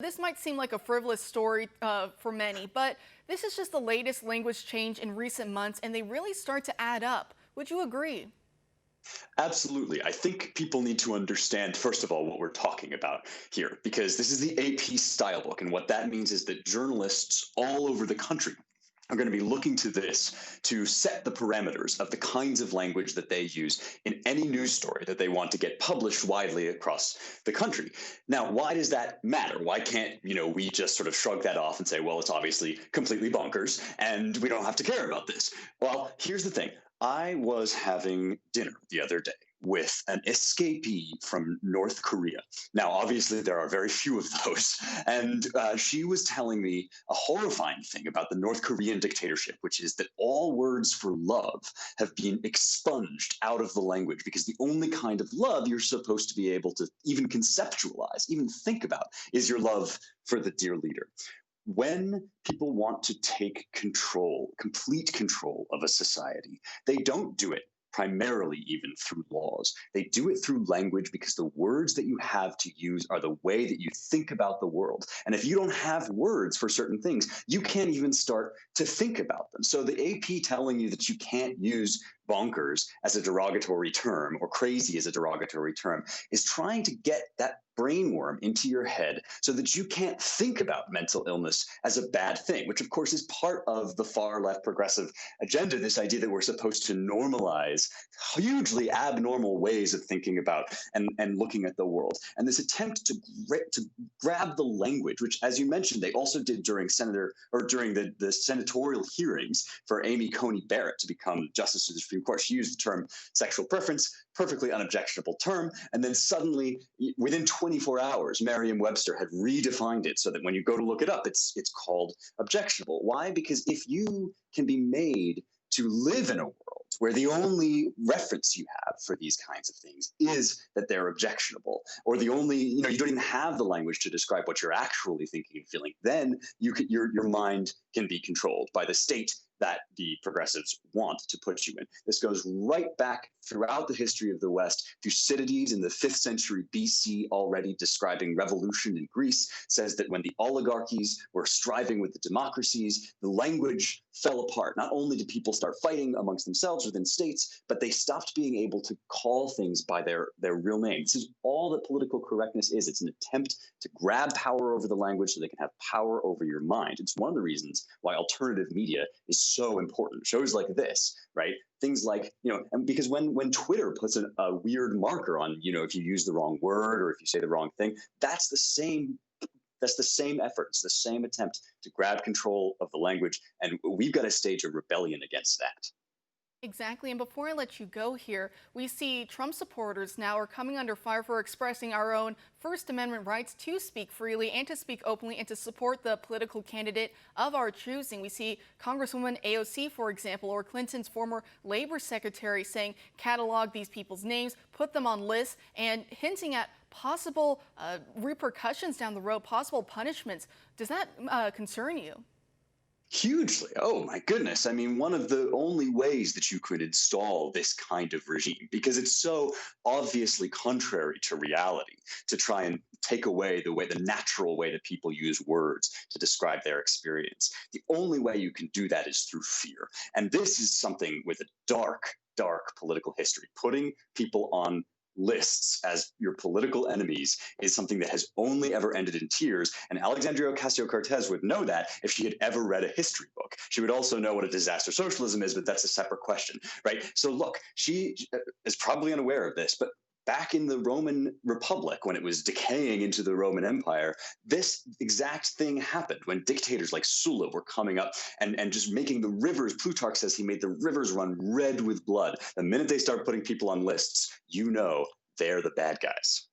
This might seem like a frivolous story for many, but this is just the latest language change in recent months, and they really start to add up. Would you agree? Absolutely. I think people need to understand, first of all, what we're talking about here, because this is the AP style book. And what that means is that journalists all over the country are going to be looking to this to set the parameters of the kinds of language that they use in any news story that they want to get published widely across the country. Now, why does that matter? Why can't, we just sort of shrug that off and say, well, it's obviously completely bonkers and we don't have to care about this? Well, here's the thing. I was having dinner the other day with an escapee from North Korea. Now, obviously, there are very few of those. And she was telling me a horrifying thing about the North Korean dictatorship, which is that all words for love have been expunged out of the language because the only kind of love you're supposed to be able to even conceptualize, even think about, is your love for the dear leader. When people want to take control, complete control of a society, they don't do it primarily even through laws. They do it through language because the words that you have to use are the way that you think about the world. And if you don't have words for certain things, you can't even start to think about them. So the AP telling you that you can't use bonkers as a derogatory term or crazy as a derogatory term is trying to get that brainworm into your head so that you can't think about mental illness as a bad thing, which of course is part of the far left progressive agenda, this idea that we're supposed to normalize hugely abnormal ways of thinking about and looking at the world. And this attempt to grab the language, which, as you mentioned, they also did during the senatorial hearings for Amy Coney Barrett to become Justice of the Supreme Court. She used the term sexual preference, perfectly unobjectionable term, and then suddenly, within 24 hours, Merriam-Webster had redefined it so that when you go to look it up, it's called objectionable. Why? Because if you can be made to live in a world where the only reference you have for these kinds of things is that they're objectionable, or the only, you don't even have the language to describe what you're actually thinking and feeling, then your mind can be controlled by the state that the progressives want to put you in. This goes right back throughout the history of the West. Thucydides in the 5th century BC, already describing revolution in Greece, says that when the oligarchies were striving with the democracies, the language fell apart. Not only did people start fighting amongst themselves within states, but they stopped being able to call things by their real name. This is all that political correctness is. It's an attempt to grab power over the language so they can have power over your mind. It's one of the reasons why alternative media is so important. Shows like this, right? Things like, and because when Twitter puts a weird marker on, if you use the wrong word or if you say the wrong thing, that's the same effort. It's the same attempt to grab control of the language. And we've got to stage a rebellion against that. Exactly. And before I let you go here, we see Trump supporters now are coming under fire for expressing our own First Amendment rights to speak freely and to speak openly and to support the political candidate of our choosing. We see Congresswoman AOC, for example, or Clinton's former labor secretary saying catalog these people's names, put them on lists, and hinting at possible repercussions down the road, possible punishments. Does that concern you? Hugely. Oh, my goodness. I mean, one of the only ways that you could install this kind of regime, because it's so obviously contrary to reality to try and take away the natural way that people use words to describe their experience. The only way you can do that is through fear. And this is something with a dark, dark political history. Putting people on lists as your political enemies is something that has only ever ended in tears. And Alexandria Ocasio-Cortez would know that if she had ever read a history book. She would also know what a disaster socialism is, but that's a separate question, right? So look, she is probably unaware of this, but back in the Roman Republic, when it was decaying into the Roman Empire, this exact thing happened when dictators like Sulla were coming up and just making the rivers. Plutarch says he made the rivers run red with blood. The minute they start putting people on lists, they're the bad guys.